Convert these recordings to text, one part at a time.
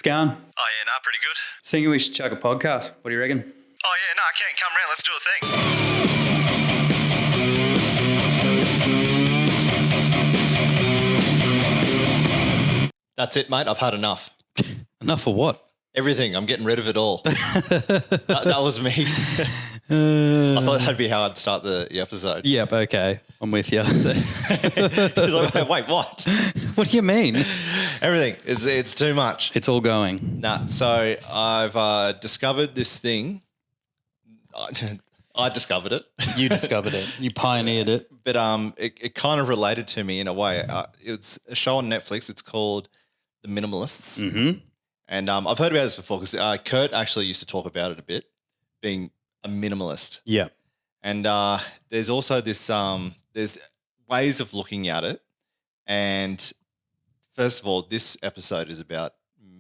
It's going. Oh, yeah, nah, pretty good. Thinking we should chuck a podcast. What do you reckon? Oh, yeah, no, I can. Come round. Let's do a thing. That's it, mate. I've had enough. Enough of what? Everything. I'm getting rid of it all. that was me. I thought that'd be how I'd start the episode. Yep, okay. I'm with you. It's like, wait, what? What do you mean? Everything. It's too much. It's all going. Nah, so I've discovered this thing. I discovered it. You discovered it. You pioneered it. But it kind of related to me in a way. It's a show on Netflix. It's called The Minimalists. Mm-hmm. And I've heard about this before because Kurt actually used to talk about it a bit, being a minimalist. Yeah. And there's also this there's ways of looking at it. And first of all, this episode is about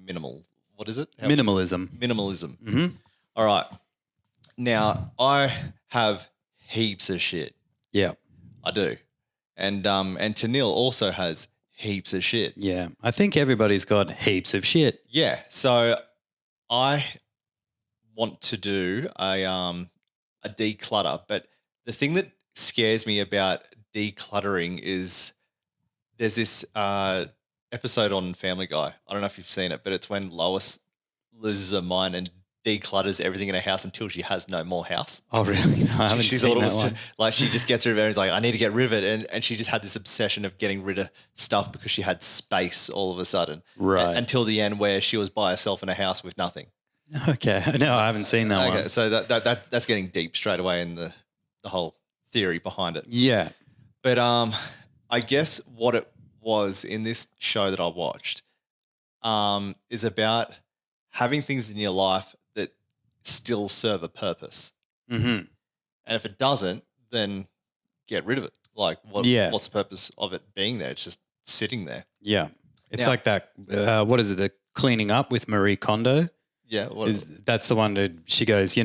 minimal. What is it? Minimalism. Minimalism. Mm-hmm. All right. Now, I have heaps of shit. Yeah. I do. And Tanil also has heaps of shit. Yeah. I think everybody's got heaps of shit. Yeah. So I want to do a declutter, but the thing that scares me about decluttering is there's this episode on Family Guy. I don't know if you've seen it, but it's when Lois loses her mind and declutters everything in her house until she has no more house. Oh, really? No, I haven't seen that one. Like she just gets rid of it and is like, I need to get rid of it. And she just had this obsession of getting rid of stuff because she had space all of a sudden. Right. Until the end where she was by herself in a house with nothing. Okay. No, I haven't seen that one. So that's getting deep straight away in the whole theory behind it. Yeah. But I guess what it was in this show that I watched is about having things in your life that still serve a purpose. Mm-hmm. And if it doesn't, then get rid of it. Like what's the purpose of it being there? It's just sitting there. Yeah. It's like that, what is it, the cleaning up with Marie Kondo? Yeah. That's the one that she goes,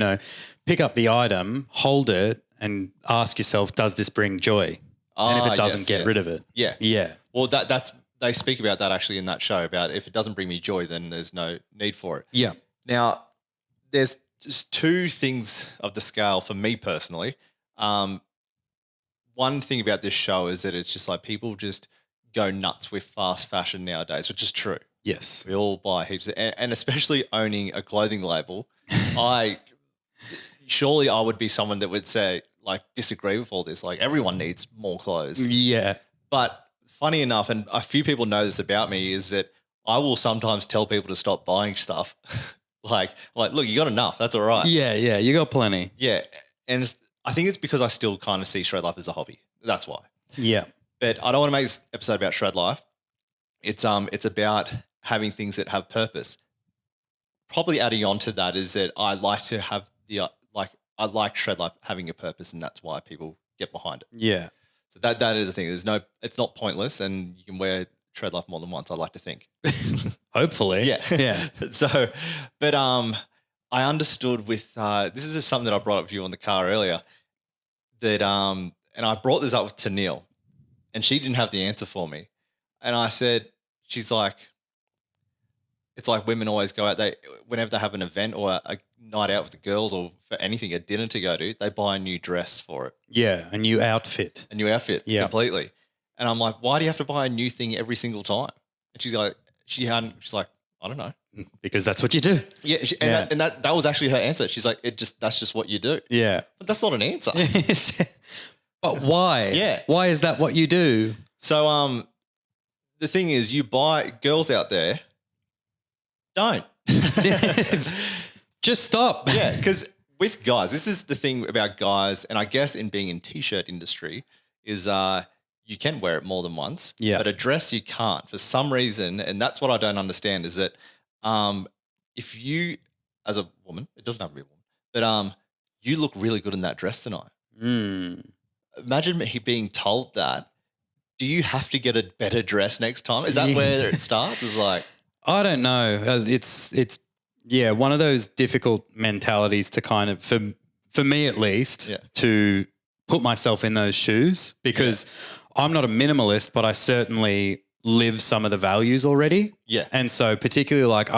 pick up the item, hold it and ask yourself, does this bring joy? And if it doesn't, get rid of it. Yeah. Yeah. Well, they speak about that actually in that show about if it doesn't bring me joy, then there's no need for it. Yeah. Now, there's just two things of the scale for me personally. One thing about this show is that it's just like people just go nuts with fast fashion nowadays, which is true. Yes. We all buy heaps and especially owning a clothing label, surely I would be someone that would say like disagree with all this. Like everyone needs more clothes. Yeah. But funny enough, and a few people know this about me, is that I will sometimes tell people to stop buying stuff. like, look, you got enough. That's all right. Yeah, yeah. You got plenty. Yeah. And I think it's because I still kind of see shred life as a hobby. That's why. Yeah. But I don't want to make this episode about shred life. It's about having things that have purpose. Probably adding on to that is that I like to have I like shred life having a purpose, and that's why people get behind it. Yeah. So that is the thing. It's not pointless, and you can wear shred life more than once. I like to think. Hopefully. Yeah. Yeah. So, but I understood with this is something that I brought up to you on the car earlier. That and I brought this up to Neil, and she didn't have the answer for me, and I said, she's like, it's like women always go out. Whenever they have an event or a night out with the girls or for anything, a dinner to go to, they buy a new dress for it. Yeah, a new outfit. Yeah, completely. And I'm like, why do you have to buy a new thing every single time? And she's like, I don't know. Because that's what you do. Yeah, that was actually her answer. She's like, that's just what you do. Yeah, but that's not an answer. But why? Yeah, why is that what you do? So the thing is, you buy girls out there. Don't. Just stop. Yeah, because with guys, this is the thing about guys, and I guess in being in t-shirt industry is you can wear it more than once, but a dress you can't for some reason, and that's what I don't understand is that if you, as a woman, it doesn't have to be a woman, but you look really good in that dress tonight. Imagine me being told that. Do you have to get a better dress next time? Is that where it starts? Is like, I don't know. It's one of those difficult mentalities to kind of, for me at least, to put myself in those shoes because I'm not a minimalist, but I certainly live some of the values already. Yeah. And so particularly like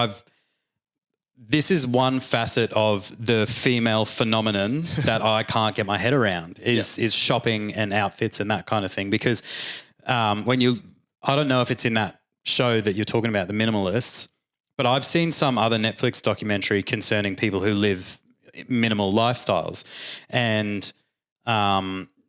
this is one facet of the female phenomenon that I can't get my head around is shopping and outfits and that kind of thing. Because I don't know if it's in that show that you're talking about, The Minimalists, but I've seen some other Netflix documentary concerning people who live minimal lifestyles. And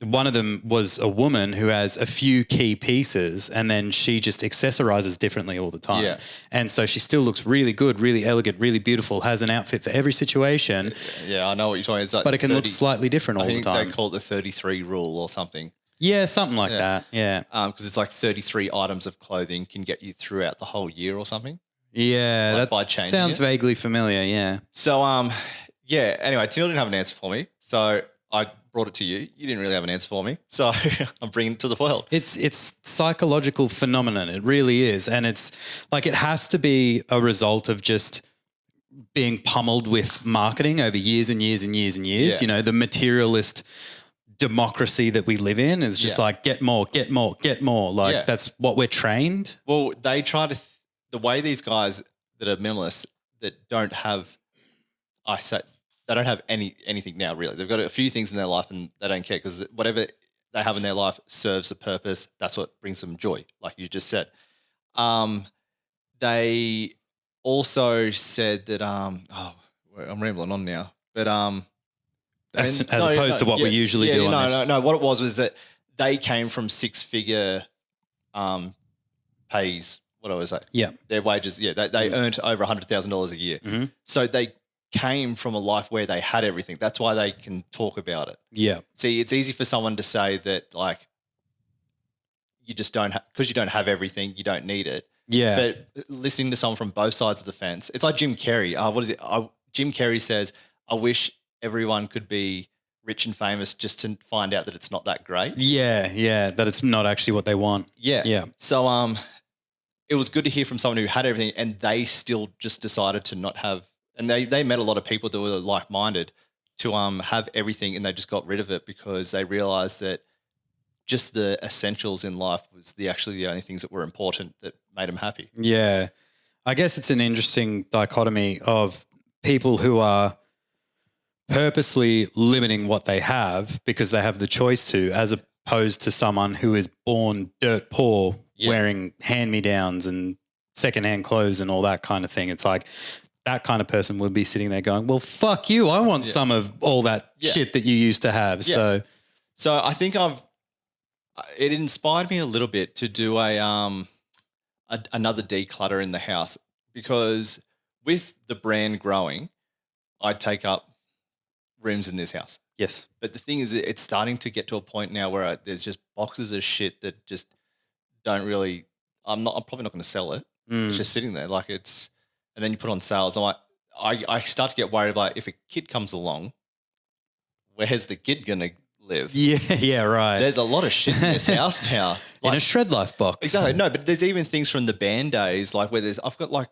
one of them was a woman who has a few key pieces and then she just accessorizes differently all the time. Yeah. And so she still looks really good, really elegant, really beautiful, has an outfit for every situation. Yeah, I know what you're talking about. It's like but it can look slightly different all the time. I think they call it the 33 rule or something. Yeah, something like that. Yeah. Because it's like 33 items of clothing can get you throughout the whole year or something. Yeah, that sounds vaguely familiar, yeah. So, anyway, Tina didn't have an answer for me. So I brought it to you. You didn't really have an answer for me. So I'm bringing it to the world. It's psychological phenomenon. It really is. And it's like it has to be a result of just being pummeled with marketing over years and years and years and years. Yeah. You know, the materialist democracy that we live in is just like get more, get more, get more. Like that's what we're trained. Well, they try to the way these guys that are minimalists that don't have they don't have anything now really. They've got a few things in their life and they don't care because whatever they have in their life serves a purpose. That's what brings them joy, like you just said. They also said that I'm rambling on now, but as opposed to what we usually do on this. No. What it was that they came from six-figure pays. What was that? Yeah. Their wages, they earned over $100,000 a year. Mm-hmm. So they came from a life where they had everything. That's why they can talk about it. Yeah. See, it's easy for someone to say that like you just don't because you don't have everything, you don't need it. Yeah. But listening to someone from both sides of the fence, it's like Jim Carrey. What is it? Jim Carrey says, I wish everyone could be rich and famous just to find out that it's not that great. Yeah. That it's not actually what they want. Yeah. So it was good to hear from someone who had everything and they still just decided to not have, and they met a lot of people that were like-minded to have everything and they just got rid of it because they realized that just the essentials in life was actually the only things that were important that made them happy. Yeah. I guess it's an interesting dichotomy of people who are purposely limiting what they have because they have the choice to, as opposed to someone who is born dirt poor, wearing hand-me-downs and secondhand clothes and all that kind of thing. It's like that kind of person would be sitting there going, well, fuck you. I want some of all that shit that you used to have. Yeah. So I think it inspired me a little bit to do another declutter in the house because with the brand growing, I take up rooms in this house. Yes. But the thing is, it's starting to get to a point now where there's just boxes of shit that just don't really, I'm probably not going to sell it. It's just sitting there and then you put on sales. I start to get worried about if a kid comes along, where's the kid going to live? Yeah, right. There's a lot of shit in this house now. In a Shred Life box. Exactly. No, but there's even things from the band days, like where I've got like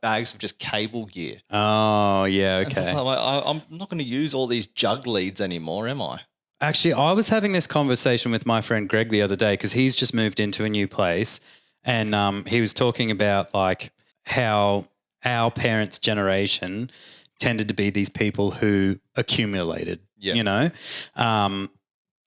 bags of just cable gear. Oh, yeah, okay. I'm not going to use all these jug leads anymore, am I? Actually, I was having this conversation with my friend Greg the other day because he's just moved into a new place and he was talking about like how our parents' generation tended to be these people who accumulated, you know? And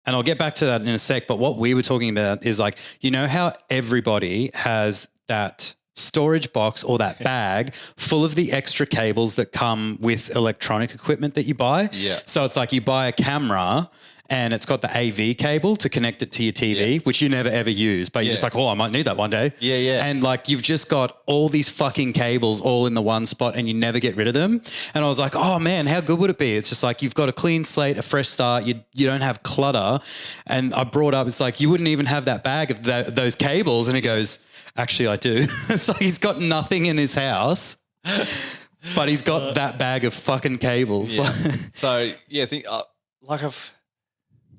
I'll get back to that in a sec, but what we were talking about is like, you know how everybody has that storage box or that bag full of the extra cables that come with electronic equipment that you buy? Yeah. So it's like you buy a camera and it's got the AV cable to connect it to your TV, which you never ever use, but you're just like, oh, I might need that one day. Yeah. And like you've just got all these fucking cables all in the one spot and you never get rid of them. And I was like, oh man, how good would it be? It's just like you've got a clean slate, a fresh start. You don't have clutter. And I brought up, it's like you wouldn't even have that bag of those cables. And he goes, actually, I do. It's like he's got nothing in his house, but he's got that bag of fucking cables. Yeah. So I think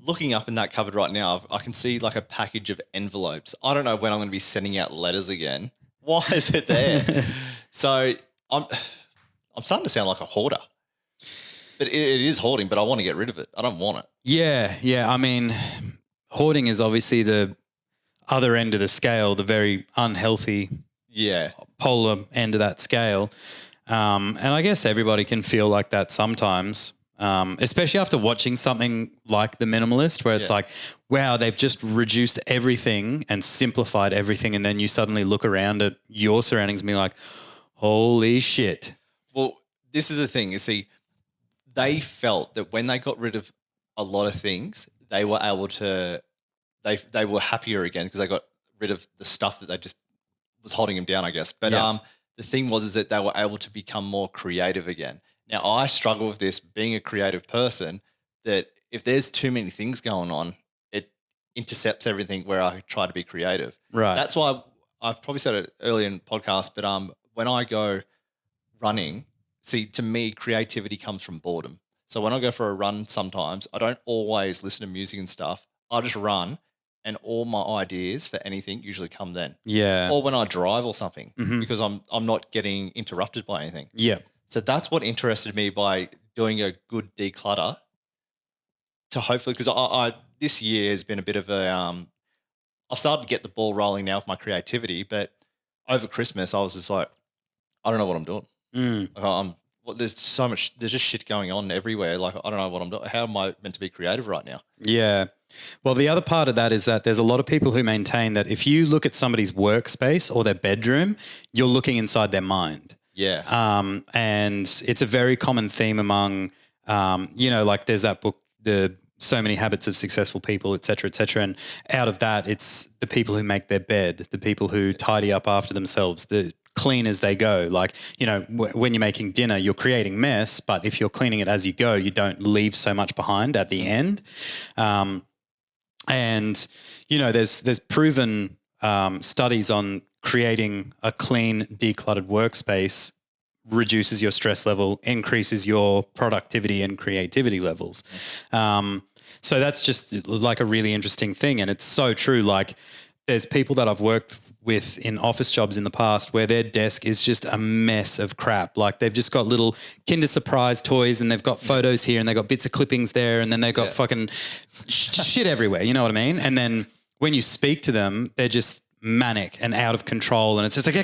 looking up in that cupboard right now, I can see like a package of envelopes. I don't know when I'm going to be sending out letters again. Why is it there? So I'm starting to sound like a hoarder. But it is hoarding, but I want to get rid of it. I don't want it. Yeah. I mean, hoarding is obviously other end of the scale, the very unhealthy polar end of that scale. And I guess everybody can feel like that sometimes, especially after watching something like The Minimalist, where it's like, wow, they've just reduced everything and simplified everything. And then you suddenly look around at your surroundings and be like, holy shit. Well, this is the thing. You see, they felt that when they got rid of a lot of things, they were able to, they were happier again because they got rid of the stuff that they just was holding them down, I guess. But the thing was that they were able to become more creative again. Now, I struggle with this being a creative person, that if there's too many things going on, it intercepts everything where I try to be creative. Right. That's why I've probably said it earlier in the podcast, but when I go running, see, to me, creativity comes from boredom. So when I go for a run sometimes, I don't always listen to music and stuff. I just run and all my ideas for anything usually come then. Yeah. Or when I drive or something because I'm not getting interrupted by anything. Yeah. So that's what interested me by doing a good declutter to hopefully, because I this year has been a bit of a, I've started to get the ball rolling now with my creativity, but over Christmas I was just like, I don't know what I'm doing. There's so much, there's just shit going on everywhere. Like, I don't know what I'm doing. How am I meant to be creative right now? Yeah. Well, the other part of that is that there's a lot of people who maintain that if you look at somebody's workspace or their bedroom, you're looking inside their mind. Yeah. And it's a very common theme among, like there's that book, the So Many Habits of Successful People, et cetera, et cetera. And out of that, it's the people who make their bed, the people who tidy up after themselves, the clean as they go. Like, when you're making dinner, you're creating mess, but if you're cleaning it as you go, you don't leave so much behind at the end. And there's proven studies on creating a clean, decluttered workspace reduces your stress level, increases your productivity and creativity levels. So that's just like a really interesting thing. And it's so true. Like, there's people that I've worked with in office jobs in the past where their desk is just a mess of crap. Like, they've just got little Kinder Surprise toys and they've got photos here and they've got bits of clippings there and then they've got fucking shit everywhere. You know what I mean? And then when you speak to them, they're just manic and out of control and it's just like,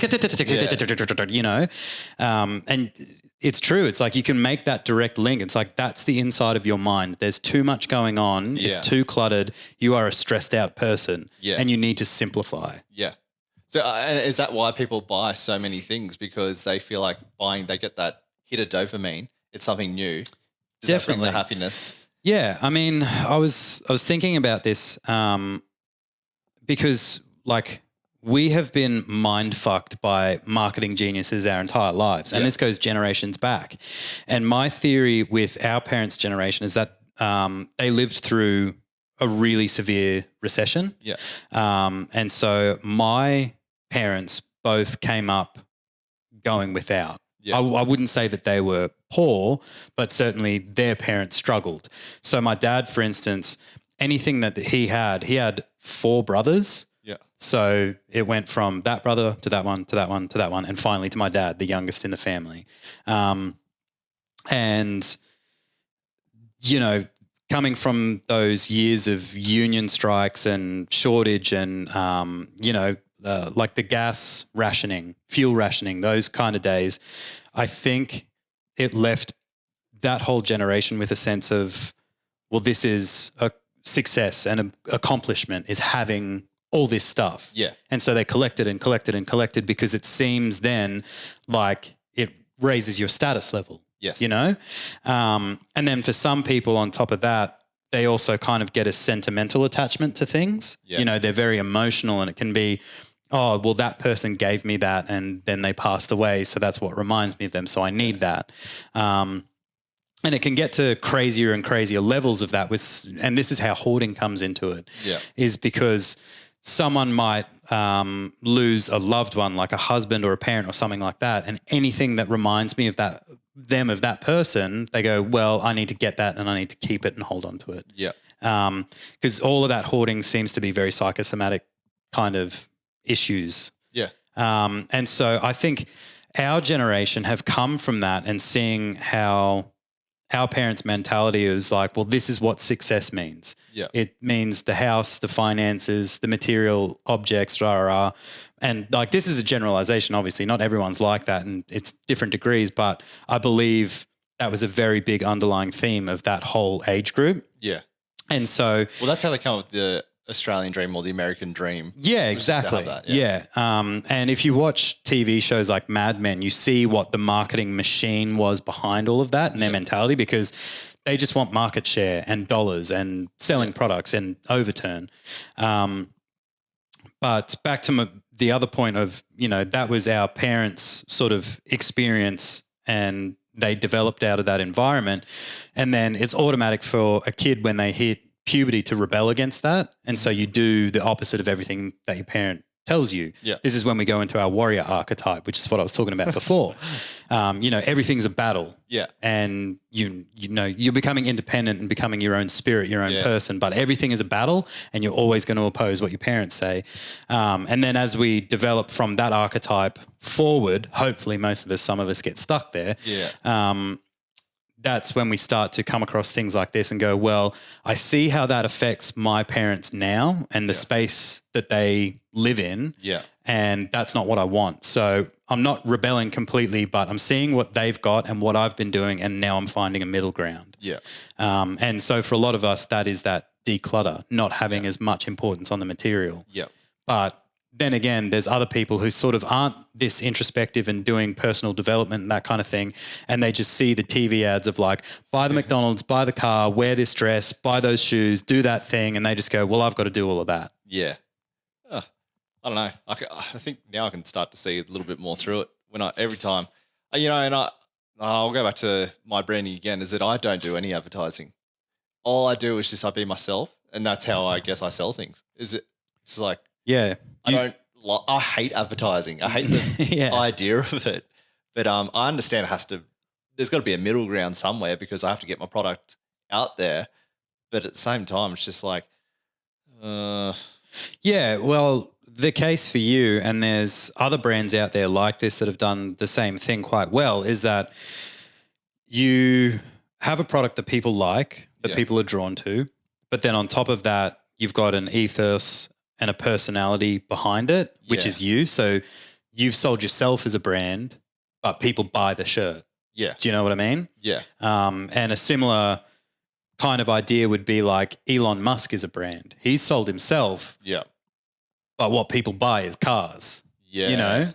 and it's true. It's like you can make that direct link. It's like that's the inside of your mind. There's too much going on. Yeah. It's too cluttered. You are a stressed out person and you need to simplify. Yeah. So is that why people buy so many things? Because they feel like they get that hit of dopamine. It's something new. Does Definitely. That bring the happiness? Yeah. I mean, I was thinking about this because like we have been mind fucked by marketing geniuses our entire lives. And this goes generations back. And my theory with our parents' generation is that they lived through a really severe recession. Yeah. And so my parents both came up going without. Yeah. I wouldn't say that they were poor, but certainly their parents struggled. So my dad, for instance, anything that he had 4 brothers. Yeah. So it went from that brother to that one, to that one, to that one, and finally to my dad, the youngest in the family. And, coming from those years of union strikes and shortage and, like the gas rationing, fuel rationing, those kind of days, I think it left that whole generation with a sense of, well, this is a success and an accomplishment is having all this stuff. Yeah. And so they collected and collected and collected because it seems then like it raises your status level. Yes. And then for some people on top of that, they also kind of get a sentimental attachment to things. Yeah. They're very emotional and it can be, oh, well, that person gave me that and then they passed away. So that's what reminds me of them. So I need that. And it can get to crazier and crazier levels of that and this is how hoarding comes into it. Yeah. Is because someone might lose a loved one, like a husband or a parent or something like that. And anything that reminds me of that person, they go, well, I need to get that and I need to keep it and hold on to it. Yeah. Because all of that hoarding seems to be very psychosomatic kind of issues. Yeah. And so I think our generation have come from that and seeing how our parents' mentality was like, well, this is what success means. Yeah. It means the house, the finances, the material objects, rah, rah, rah. And like, this is a generalization, obviously. Not everyone's like that and it's different degrees, but I believe that was a very big underlying theme of that whole age group. Yeah. And so, well, that's how they come up with the Australian dream or the American dream. Yeah, exactly. Yeah. And if you watch TV shows like Mad Men, you see what the marketing machine was behind all of that and their mentality, because they just want market share and dollars and selling products and overturn. But back to the other point of, that was our parents' sort of experience and they developed out of that environment. And then it's automatic for a kid when they hit puberty to rebel against that. And so you do the opposite of everything that your parent tells you. Yeah. This is when we go into our warrior archetype, which is what I was talking about before. Everything's a battle. Yeah. And you're becoming independent and becoming your own spirit, your own person, but everything is a battle and you're always going to oppose what your parents say. And then as we develop from that archetype forward, hopefully most of us, some of us get stuck there. Yeah. That's when we start to come across things like this and go, well, I see how that affects my parents now and the space that they live in. Yeah. And that's not what I want. So I'm not rebelling completely, but I'm seeing what they've got and what I've been doing. And now I'm finding a middle ground. Yeah. And so for a lot of us, that is that declutter, not having as much importance on the material. Yeah. But then again, there's other people who sort of aren't this introspective and doing personal development and that kind of thing. And they just see the TV ads of like, buy the McDonald's, buy the car, wear this dress, buy those shoes, do that thing. And they just go, well, I've got to do all of that. Yeah. I don't know. I think now I can start to see a little bit more through it every time, I'll go back to my branding again, is that I don't do any advertising. All I do is just I be myself. And that's how I guess I sell things. It's like, yeah. I hate advertising. I hate the idea of it. But I understand there's got to be a middle ground somewhere because I have to get my product out there. But at the same time, it's just like, yeah, well, the case for you, and there's other brands out there like this that have done the same thing quite well, is that you have a product that people like, that people are drawn to, but then on top of that, you've got an ethos and a personality behind it, which is you. So you've sold yourself as a brand, but people buy the shirt. Yeah. Do you know what I mean? Yeah. And a similar kind of idea would be like Elon Musk is a brand. He's sold himself. Yeah. But what people buy is cars. Yeah.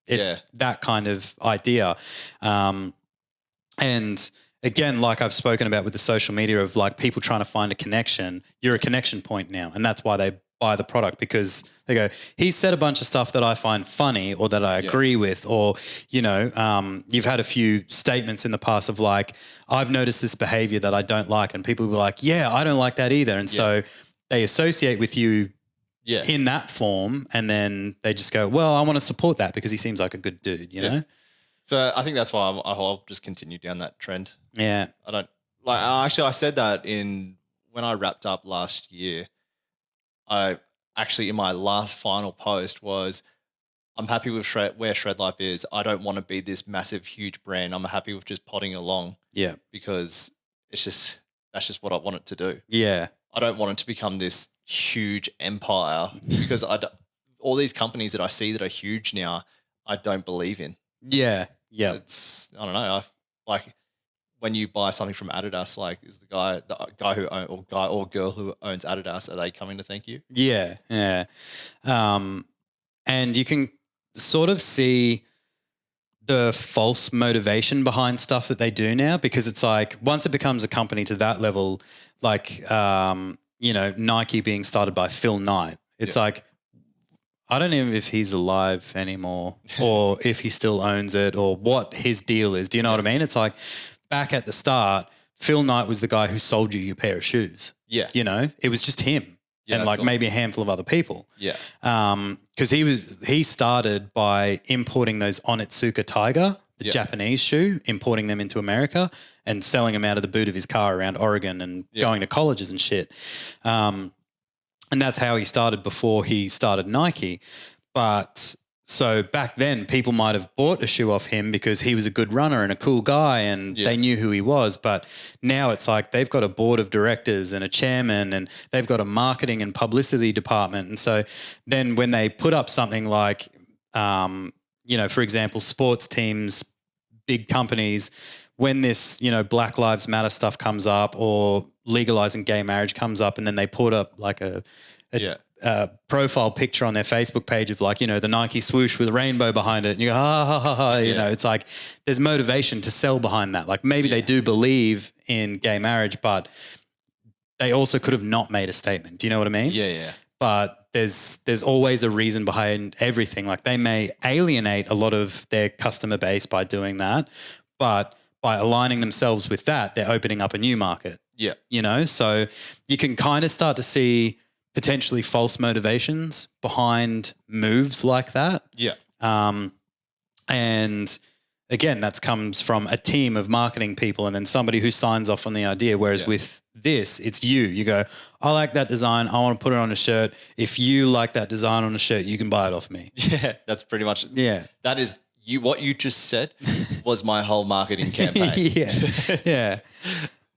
It's that kind of idea. And again, like I've spoken about with the social media of like people trying to find a connection, you're a connection point now. And that's why they buy the product, because they go, he said a bunch of stuff that I find funny or that I agree with, or, you've had a few statements in the past of like, I've noticed this behavior that I don't like. And people will be like, yeah, I don't like that either. And so they associate with you in that form. And then they just go, well, I want to support that because he seems like a good dude, you know? So I think that's why I'll just continue down that trend. Yeah. I don't like, actually I said that when I wrapped up last year, I actually in my last final post was, I'm happy with where Shred Life is. I don't want to be this massive, huge brand. I'm happy with just plodding along. Yeah. Because that's just what I want it to do. Yeah. I don't want it to become this huge empire because all these companies that I see that are huge now, I don't believe in. Yeah. Yeah. I don't know. When you buy something from Adidas, like is the guy who or girl who owns Adidas, are they coming to thank you? Yeah. Yeah. And you can sort of see the false motivation behind stuff that they do now, because it's like once it becomes a company to that level, like, Nike being started by Phil Knight, it's like, I don't know if he's alive anymore or if he still owns it or what his deal is. Do you know what I mean? It's like back at the start, Phil Knight was the guy who sold you your pair of shoes. Yeah. It was just him and like maybe a handful of other people. Yeah. Because he started by importing those Onitsuka Tiger, the Japanese shoe, importing them into America and selling them out of the boot of his car around Oregon and going to colleges and shit. And that's how he started before he started Nike. But So back then, people might have bought a shoe off him because he was a good runner and a cool guy and they knew who he was. But now it's like they've got a board of directors and a chairman and they've got a marketing and publicity department. And so then when they put up something like, for example, sports teams, big companies, when this, Black Lives Matter stuff comes up or legalizing gay marriage comes up, and then they put up like a profile picture on their Facebook page of like, the Nike swoosh with a rainbow behind it. And you go, ha, ha, ha, ha. It's like there's motivation to sell behind that. Like maybe they do believe in gay marriage, but they also could have not made a statement. Do you know what I mean? Yeah. But there's always a reason behind everything. Like they may alienate a lot of their customer base by doing that, but by aligning themselves with that, they're opening up a new market. Yeah. So you can kind of start to see potentially false motivations behind moves like that. Yeah. And again, that comes from a team of marketing people and then somebody who signs off on the idea. Whereas with this, it's you go, I like that design. I want to put it on a shirt. If you like that design on a shirt, you can buy it off me. Yeah. That's pretty much. Yeah. That is what you just said was my whole marketing campaign.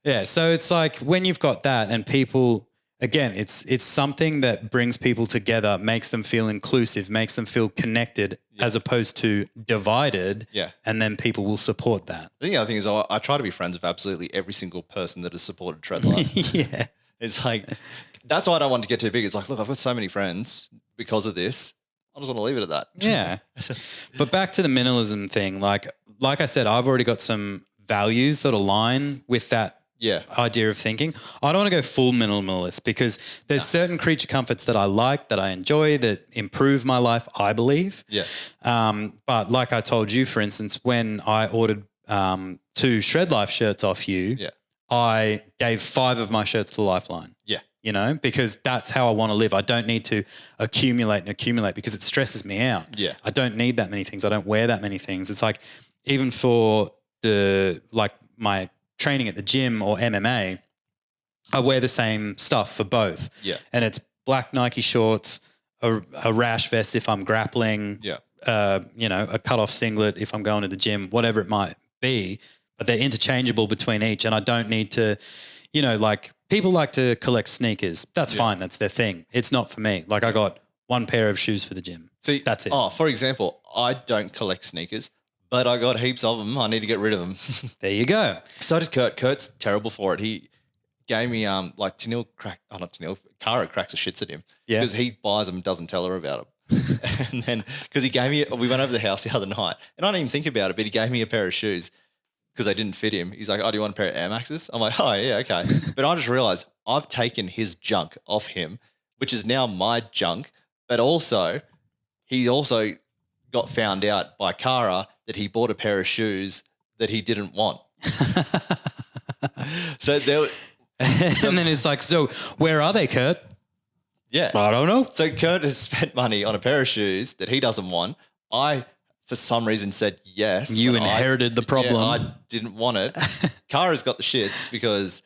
Yeah. So it's like when you've got that and people, again, it's something that brings people together, makes them feel inclusive, makes them feel connected as opposed to divided. Yeah. And then people will support that. I think the other thing is I try to be friends with absolutely every single person that has supported Treadline. Yeah. It's like, that's why I don't want to get too big. It's like, look, I've got so many friends because of this. I just want to leave it at that. Yeah. But back to the minimalism thing, like I said, I've already got some values that align with that idea of thinking. I don't want to go full minimalist because there's certain creature comforts that I like, that I enjoy, that improve my life, I believe. Yeah. But like I told you, for instance, when I ordered 2 Shred Life shirts off you, I gave 5 of my shirts to Lifeline. Yeah. Because that's how I want to live. I don't need to accumulate because it stresses me out. Yeah. I don't need that many things. I don't wear that many things. It's like even for my training at the gym or MMA, I wear the same stuff for both. Yeah. And it's black Nike shorts, a rash vest if I'm grappling, a cut-off singlet if I'm going to the gym, whatever it might be. But they're interchangeable between each. And I don't need to, people like to collect sneakers. That's fine. That's their thing. It's not for me. Like I got 1 pair of shoes for the gym. See, that's it. Oh, for example, I don't collect sneakers, but I got heaps of them. I need to get rid of them. There you go. So does Kurt. Kurt's terrible for it. He gave me Cara cracks the shits at him because he buys them and doesn't tell her about them. And then because he gave me, we went over to the house the other night and I didn't even think about it, but he gave me a pair of shoes because they didn't fit him. He's like, oh, do you want a pair of Air Maxes? I'm like, oh, yeah, okay. But I just realized I've taken his junk off him, which is now my junk. But also, he also got found out by Cara that he bought a pair of shoes that he didn't want. So there, and then it's like, so where are they, Kurt? Yeah. I don't know. So Kurt has spent money on a pair of shoes that he doesn't want. I, for some reason, said yes. You inherited the problem. Yeah, I didn't want it. Kara's got the shits because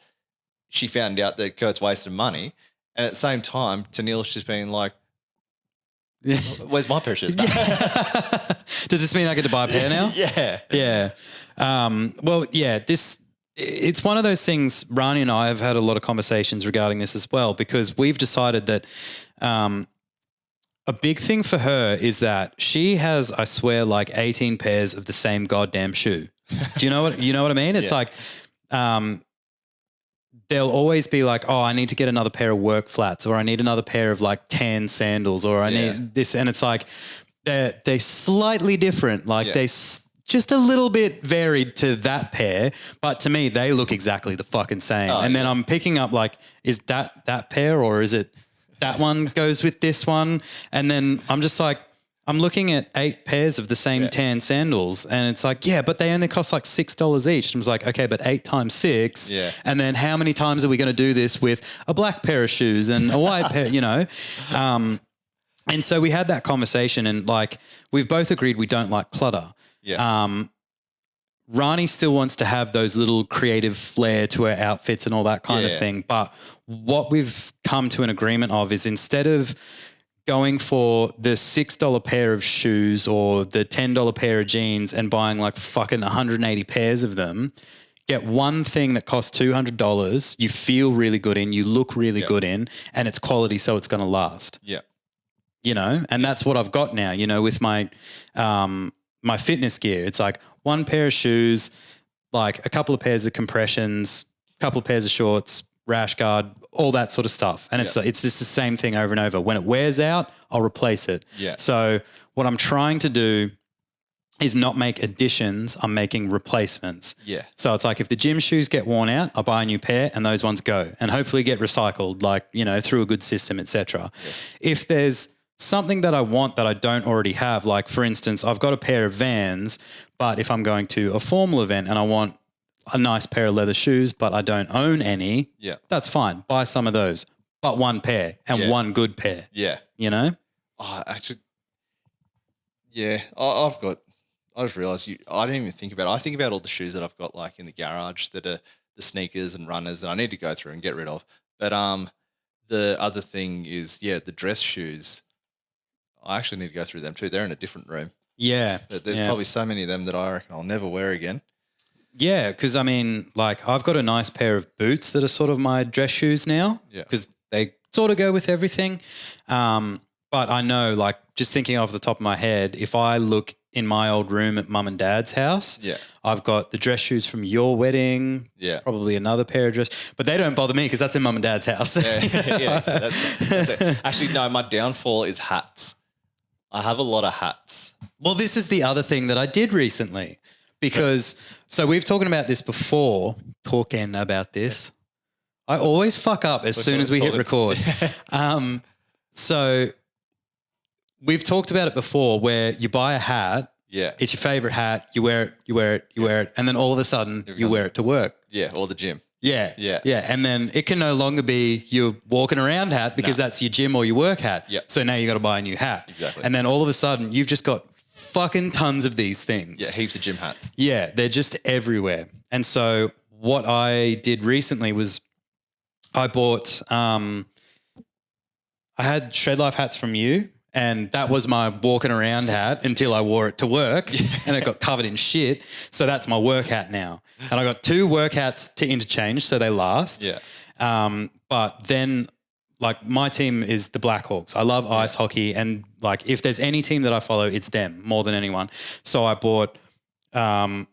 she found out that Kurt's wasted money. And at the same time, Tennille's just being like, where's my pair of shoes? Does this mean I get to buy a pair now? Yeah. Yeah. It's one of those things. Rani and I have had a lot of conversations regarding this as well because we've decided that a big thing for her is that she has, I swear, like 18 pairs of the same goddamn shoe. Do you know what I mean? It's like they'll always be like, oh, I need to get another pair of work flats, or I need another pair of like tan sandals, or I need this. And it's like they're slightly different. Like they just a little bit varied to that pair, but to me, they look exactly the fucking same. And then I'm picking up like, is that pair, or is it that one goes with this one? And then I'm just like, I'm looking at 8 pairs of the same tan sandals, and it's like, yeah, but they only cost like $6 each. And I was like, okay, but 8 times 6. Yeah. And then how many times are we going to do this with a black pair of shoes and a white pair, And so we had that conversation, and like, we've both agreed we don't like clutter. Yeah. Rani still wants to have those little creative flair to her outfits and all that kind of thing. But what we've come to an agreement of is, instead of going for the $6 pair of shoes or the $10 pair of jeans and buying like fucking 180 pairs of them. Get one thing that costs $200, you feel really good in, you look really good in, and it's quality, so it's going to last. Yeah. You know, and that's what I've got now, you know, with my my fitness gear. It's like one pair of shoes, like a couple of pairs of compressions, a couple of pairs of shorts, rash guard, all that sort of stuff. And it's just the same thing over and over. When it wears out, I'll replace it. Yeah. So what I'm trying to do is not make additions, I'm making replacements. Yeah. So it's like if the gym shoes get worn out, I buy a new pair and those ones go and hopefully get recycled, like, you know, through a good system, etc. Yeah. If there's something that I want that I don't already have, like for instance, I've got a pair of Vans, but if I'm going to a formal event and I want a nice pair of leather shoes, but I don't own any, that's fine. Buy some of those, but one pair and one good pair. Yeah. You know? Oh, actually, yeah, I just realised I didn't even think about it. I think about all the shoes that I've got like in the garage that are the sneakers and runners that I need to go through and get rid of. But the other thing is, the dress shoes. I actually need to go through them too. They're in a different room. Yeah. But there's probably so many of them that I reckon I'll never wear again. Yeah, because I mean, like I've got a nice pair of boots that are sort of my dress shoes now. Yeah. Because they sort of go with everything. But I know, like just thinking off the top of my head, if I look in my old room at mum and dad's house, I've got the dress shoes from your wedding, probably another pair of dress, but they don't bother me because that's in mum and dad's house. That's it. Actually, no, my downfall is hats. I have a lot of hats. Well, this is the other thing that I did recently because, so we've talking about this. I always fuck up as soon as we hit record. So we've talked about it before where you buy a hat. Yeah. It's your favorite hat. You wear it. And then all of a sudden you wear it to work. Yeah. Or the gym. Yeah. Yeah. Yeah. And then it can no longer be your walking around hat because that's your gym or your work hat. Yeah. So now you got to buy a new hat. Exactly. And then all of a sudden you've just got fucking tons of these things. Yeah. Heaps of gym hats. Yeah. They're just everywhere. And so what I did recently was I bought, I had Shred Life hats from you. And that was my walking around hat until I wore it to work and it got covered in shit. So that's my work hat now. And I got 2 work hats to interchange so they last. Yeah. But then like my team is the Blackhawks. I love ice hockey and like if there's any team that I follow, it's them more than anyone. So I bought a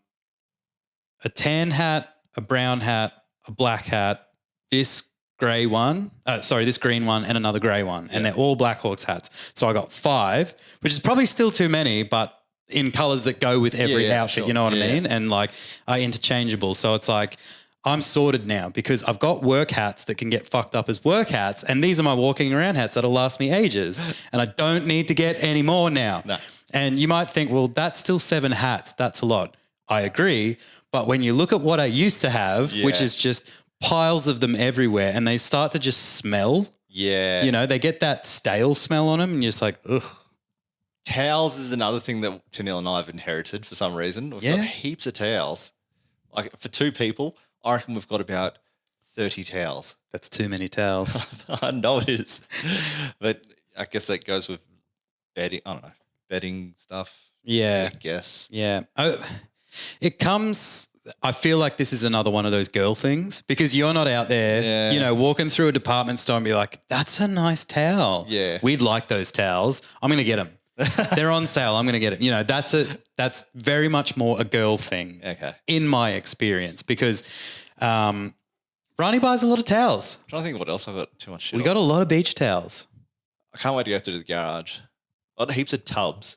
tan hat, a brown hat, a black hat, this green one, and another grey one. And they're all Blackhawks hats. So I got 5, which is probably still too many, but in colours that go with every outfit, you know what I mean? And like are interchangeable. So it's like I'm sorted now because I've got work hats that can get fucked up as work hats and these are my walking around hats that'll last me ages and I don't need to get any more now. No. And you might think, well, that's still 7 hats. That's a lot. I agree. But when you look at what I used to have, which is just piles of them everywhere and they start to just smell. Yeah. You know, they get that stale smell on them and you're just like, ugh. Towels is another thing that Tanil and I have inherited for some reason. We've got heaps of towels. Like for 2 people, I reckon we've got about 30 towels. That's too many towels. I know it is. But I guess that goes with bedding, I don't know, bedding stuff. Yeah. I guess. Yeah. It comes... I feel like this is another one of those girl things because you're not out there, you know, walking through a department store and be like, that's a nice towel. Yeah. We'd like those towels. I'm going to get them. They're on sale. I'm going to get it. You know, that's very much more a girl thing in my experience because Ronnie buys a lot of towels. I'm trying to think what else I've got too much shit We got a lot of beach towels. I can't wait to go through the garage. I got heaps of tubs.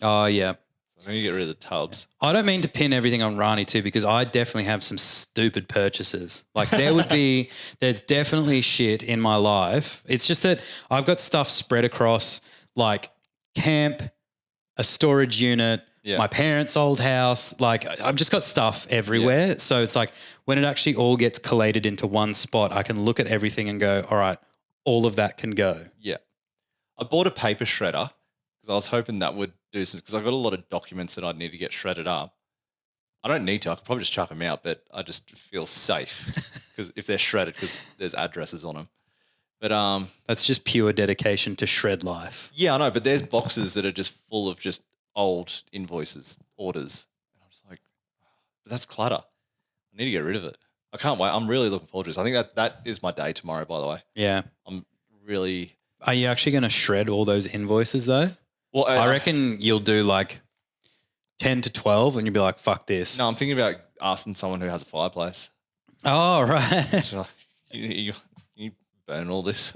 Oh, yeah. I'm going to get rid of the tubs. I don't mean to pin everything on Rani too because I definitely have some stupid purchases. Like there's definitely shit in my life. It's just that I've got stuff spread across like camp, a storage unit, my parents' old house. Like I've just got stuff everywhere. Yeah. So it's like when it actually all gets collated into one spot, I can look at everything and go, all right, all of that can go. Yeah. I bought a paper shredder because I was hoping that would do some, because I've got a lot of documents that I'd need to get shredded up. I don't need to. I could probably just chuck them out, but I just feel safe because if they're shredded because there's addresses on them. But That's just pure dedication to shred life. yeah, I know. But there's boxes that are just full of just old invoices, orders. And I'm just like, but that's clutter. I need to get rid of it. I can't wait. I'm really looking forward to this. I think that is my day tomorrow, by the way. Yeah. I'm really. Are you actually going to shred all those invoices though? Well, I reckon you'll do like 10 to 12 and you'll be like, fuck this. No, I'm thinking about asking someone who has a fireplace. Oh, right. So, you burn all this.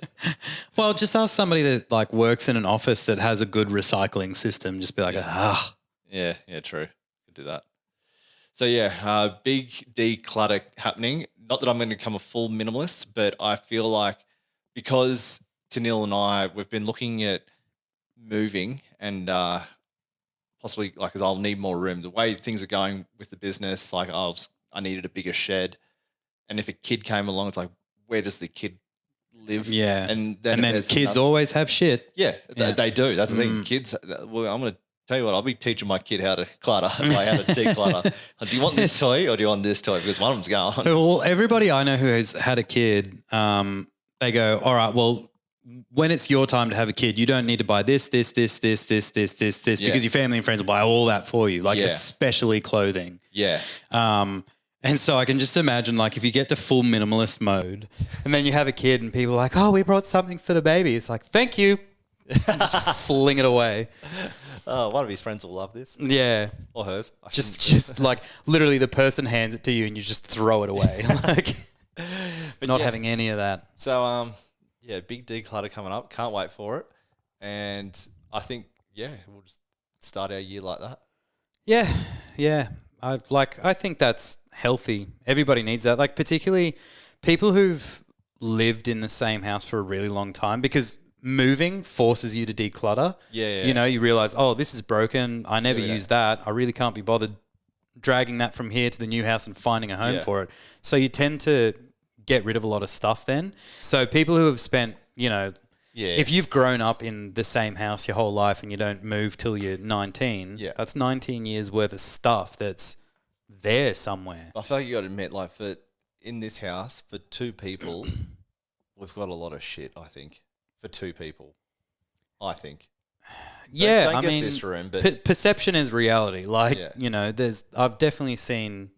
Well, just ask somebody that like works in an office that has a good recycling system. Just be like, Yeah, true. Could do that. So yeah, big declutter happening. Not that I'm going to become a full minimalist, but I feel like because Tanil and I, we've been looking at moving and possibly like, because I'll need more room. The way things are going with the business, like I needed a bigger shed. And if a kid came along, it's like, where does the kid live? Yeah. And then kids always have shit. Yeah, they do. That's the thing. Kids, well, I'm going to tell you what, I'll be teaching my kid how to clutter, like how to declutter. Do you want this toy or do you want this toy? Because one of them's gone. Well, everybody I know who has had a kid, they go, all right, well, when it's your time to have a kid, you don't need to buy this, because your family and friends will buy all that for you, like especially clothing. Yeah. And so I can just imagine, like, if you get to full minimalist mode and then you have a kid and people are like, oh, we brought something for the baby. It's like, thank you. And just fling it away. Oh, one of his friends will love this. Yeah. Or hers. Just like literally the person hands it to you and you just throw it away. Like, but not having any of that. So, big declutter coming up. Can't wait for it. And I think, we'll just start our year like that. Yeah. I think that's healthy. Everybody needs that. Like, particularly people who've lived in the same house for a really long time, because moving forces you to declutter. Yeah. You know, you realize, oh, this is broken. I never use that. I really can't be bothered dragging that from here to the new house and finding a home for it. So you tend to get rid of a lot of stuff then. So people who have spent, if you've grown up in the same house your whole life and you don't move till you're 19, that's 19 years worth of stuff that's there somewhere. I feel like you got to admit, like, in this house, for two people, we've got a lot of shit, I think. For two people, I think. Yeah, don't guess this room, but perception is reality. Like, I've definitely seen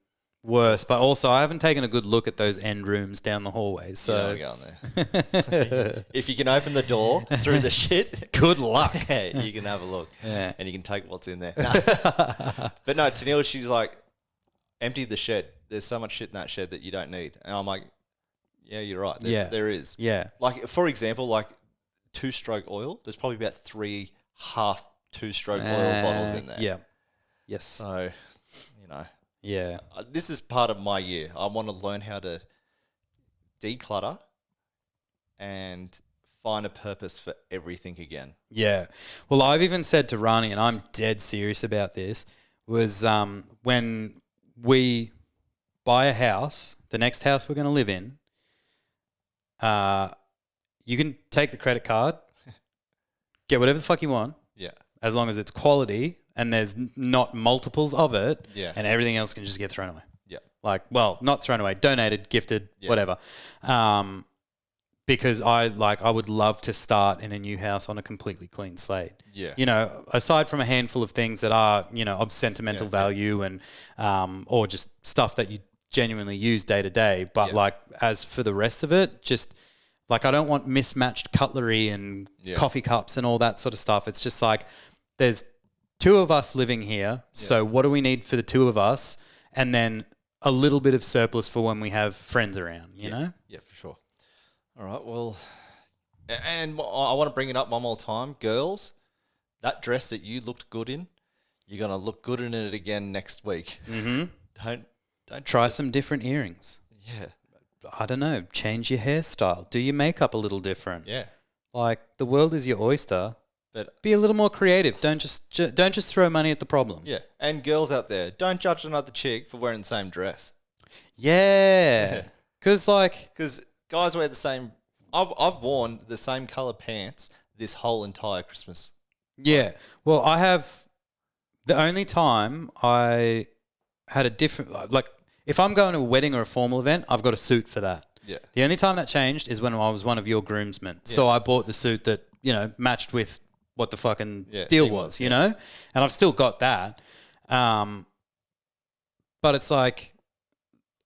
worse, but also I haven't taken a good look at those end rooms down the hallways. So go in there. If you can open the door through the shit, good luck. You can have a look, and you can take what's in there. But no, Tanil, she's like, empty the shed. There's so much shit in that shed that you don't need, and I'm like, yeah, you're right. There is. Yeah. Like, for example, like 2-stroke oil. There's probably about 3 half 2-stroke oil bottles in there. Yeah. Yes. So, Yeah. This is part of my year. I want to learn how to declutter and find a purpose for everything again. Yeah. Well, I've even said to Rani, and I'm dead serious about this, was when we buy a house, the next house we're going to live in, you can take the credit card, get whatever the fuck you want. Yeah. As long as it's quality and there's not multiples of it. Yeah. And everything else can just get thrown away. Yeah. Like, well, not thrown away, donated, gifted, whatever. Because I would love to start in a new house on a completely clean slate. Yeah. Aside from a handful of things that are, of sentimental value and or just stuff that you genuinely use day to day. But like, as for the rest of it, just like, I don't want mismatched cutlery and coffee cups and all that sort of stuff. It's just like, there's 2 of us living here. So what do we need for the 2 of us? And then a little bit of surplus for when we have friends around, you know? Yeah, for sure. All right. Well, and I want to bring it up one more time. Girls, that dress that you looked good in, you're going to look good in it again next week. Mm-hmm. Don't try some different earrings. Yeah. I don't know. Change your hairstyle. Do your makeup a little different. Yeah. Like, the world is your oyster. But be a little more creative. Don't just throw money at the problem. Yeah. And girls out there, don't judge another chick for wearing the same dress. Yeah. Because guys wear the same. I've worn the same color pants this whole entire Christmas. Yeah. Well, I have. The only time I had a different, like, if I'm going to a wedding or a formal event, I've got a suit for that. Yeah. The only time that changed is when I was one of your groomsmen. Yeah. So I bought the suit that, you know, matched with what the fucking deal was, you know? And I've still got that. But it's like,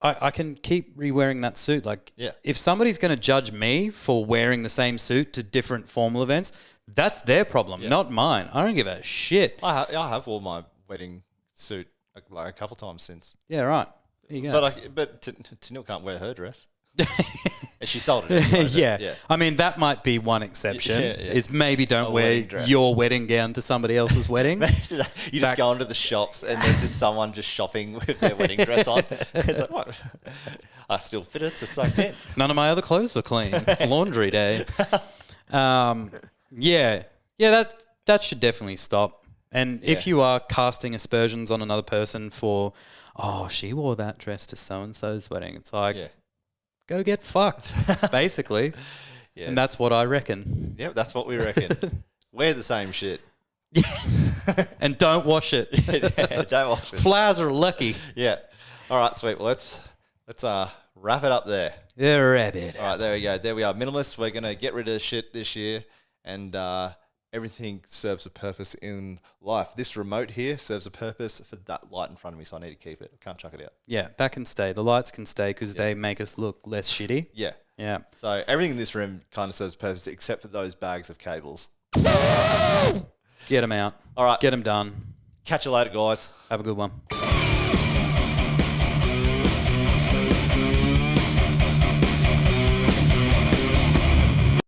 I can keep re-wearing that suit. Like, if somebody's going to judge me for wearing the same suit to different formal events, that's their problem, not mine. I don't give a shit. I have worn my wedding suit like a couple times since. Yeah, right. There you go. But Tanil can't wear her dress. And she sold it. Yeah. I mean, that might be one exception, is maybe don't wear your wedding gown to somebody else's wedding. You just go into the shops and there's just someone just shopping with their wedding dress on. It's like, what? I still fit it. It's a soaked in. None of my other clothes were clean. It's laundry day. Yeah, that should definitely stop. And if you are casting aspersions on another person for, oh, she wore that dress to so-and-so's wedding, it's like, go get fucked, basically. And that's what I reckon. Yep, that's what we reckon. Wear the same shit. And don't wash it. Don't wash it. Flowers are lucky. Yeah. All right, sweet. Well, let's wrap it up there. Yeah, wrap it. All right, there we go. There we are. Minimalists, we're going to get rid of shit this year, and everything serves a purpose in life. This remote here serves a purpose for that light in front of me, so I need to keep it. I can't chuck it out. Yeah, that can stay. The lights can stay because they make us look less shitty. Yeah. Yeah. So everything in this room kind of serves a purpose except for those bags of cables. Get them out. All right. Get them done. Catch you later, guys. Have a good one.